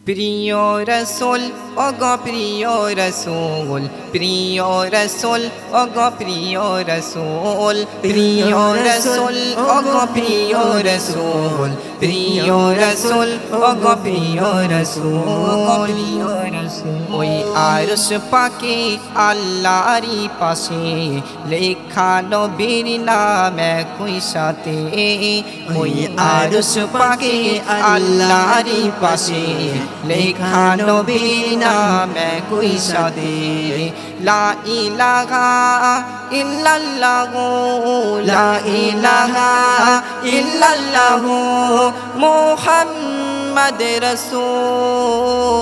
প্রিয় রসুল ওগো প্রিয় রসুল, প্রিয় রসুল ওগো প্রিয় রসুল, প্রিয় রসুল ওগো প্রিয় রসুল, প্রিয় রসুল ওগো প্রিয় রসুল। ওই আরশ পাকে আল্লাহরই পাশে লেখা নবীর নাম একই সাথে। ওই আরশ পাকে আল্লাহরই পাশে লেখা নবীর নাম একই সাথে। লা ইলাহা ইল্লাল্লাহু, লা ইলাহা ইল্লাল্লাহু মুহাম্মদ রাসূল।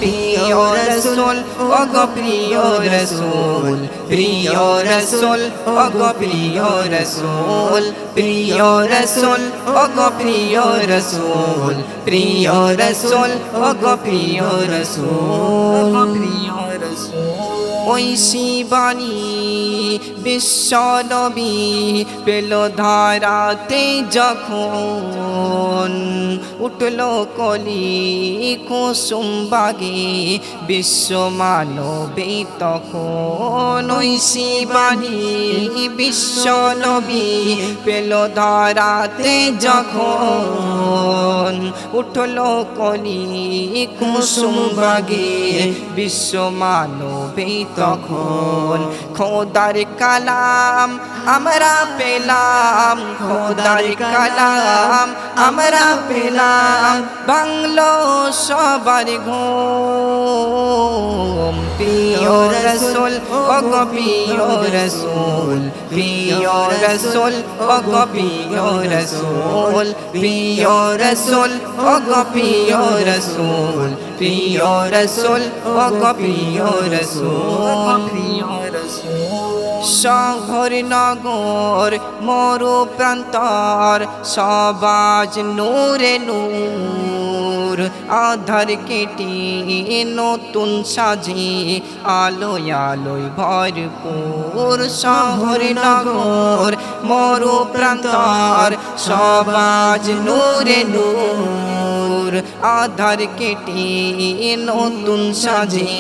প্রিয় রসুল ওগো প্রিয় রসুল, প্রিয় রসুল ওগো প্রিয় রসুল, প্রিয় রসুল ওগো প্রিয় রসুল, প্রিয় রসুল ওগো প্রিয় রসুল, প্রিয় রসুল। ওই শিবানী বিশ্ব নবী পেল ধারাতে যখন, উঠল কলি কুসুম বাগে বিশ্ব মানবে তখন। ওই শিবানী বিশ্ব নবী পেল ধারাতে যখন, উঠল কলি কুসুম বাগে বিশ্ব মানবে তখন। খোদার কালাম আমরা পেলাম, খোদার কালাম আমরা পেলাম, বাংলো সবার ঘুম। প্রিয় রসুল ওগো প্রিয় রসুল, প্রিয় রসুল ওগো প্রিয় রসুল, প্রিয় রসুল ওগো প্রিয় রসুল, প্রিয় রসুল ওগো প্রিয় রসুল, প্রিয় রসুল। শহর নগর মরু প্রান্তর সবাজ নূরে নূর, আধার কেটে নতুন সাজে আলোয় আলোয় ভরপুর। শহর নগর মরু প্রান্তর সবাজ নূরে নূর, আধার কেটে নতুন সাজে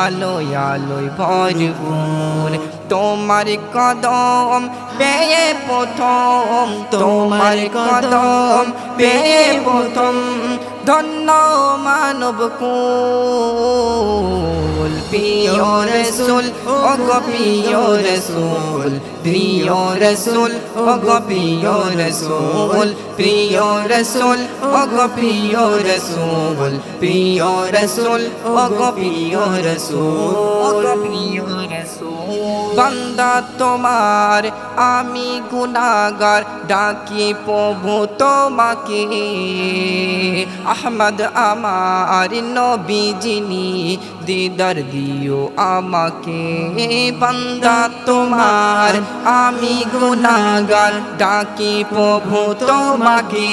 আলোয় আলোয় ভরপুর। তোমার কদম পেয়ে প্রথম, তোমার কদম পেয়ে প্রথম, ধন্য মানব কুল। প্রিয় রসুল ওগো প্রিয় রসুল, প্রিয় রসুল ওগো প্রিয় রসুল, প্রিয় রসুল ওগো প্রিয় রসুল, প্রিয় রসুল ওগো প্রিয় রসুল, প্রিয় রসুল। বান্দা তোমার আমি গুনাহগার, ডাকি প্রভু তোমাকে। আহমদ আমার নবী যিনি, দিদার দিও আমাকে। বান্দা তোমার আমি গুনাহগার, ডাকি প্রভু তোমাকে।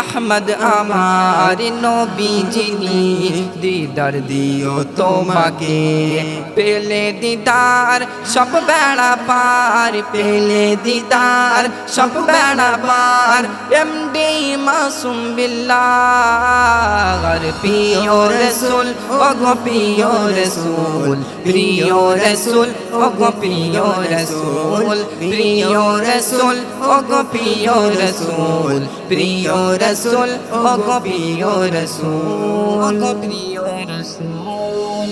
আহমদ আমার নবী যিনি, দিদার দিও তোমাকে। পেলে দিদার সব বেড়া পার, পেলে দিদার সব বেড়া পার, এমডি মাসুম বিল্লাহ। প্রিয় রসুল ওগো প্রিয় রসুল, প্রিয় রসুল ওগো প্রিয় রসুল, প্রিয় রসুল ওগো প্রিয় রসুল, প্রিয় রসুল ওগো প্রিয় রসুল, ওগো প্রিয় রসুল।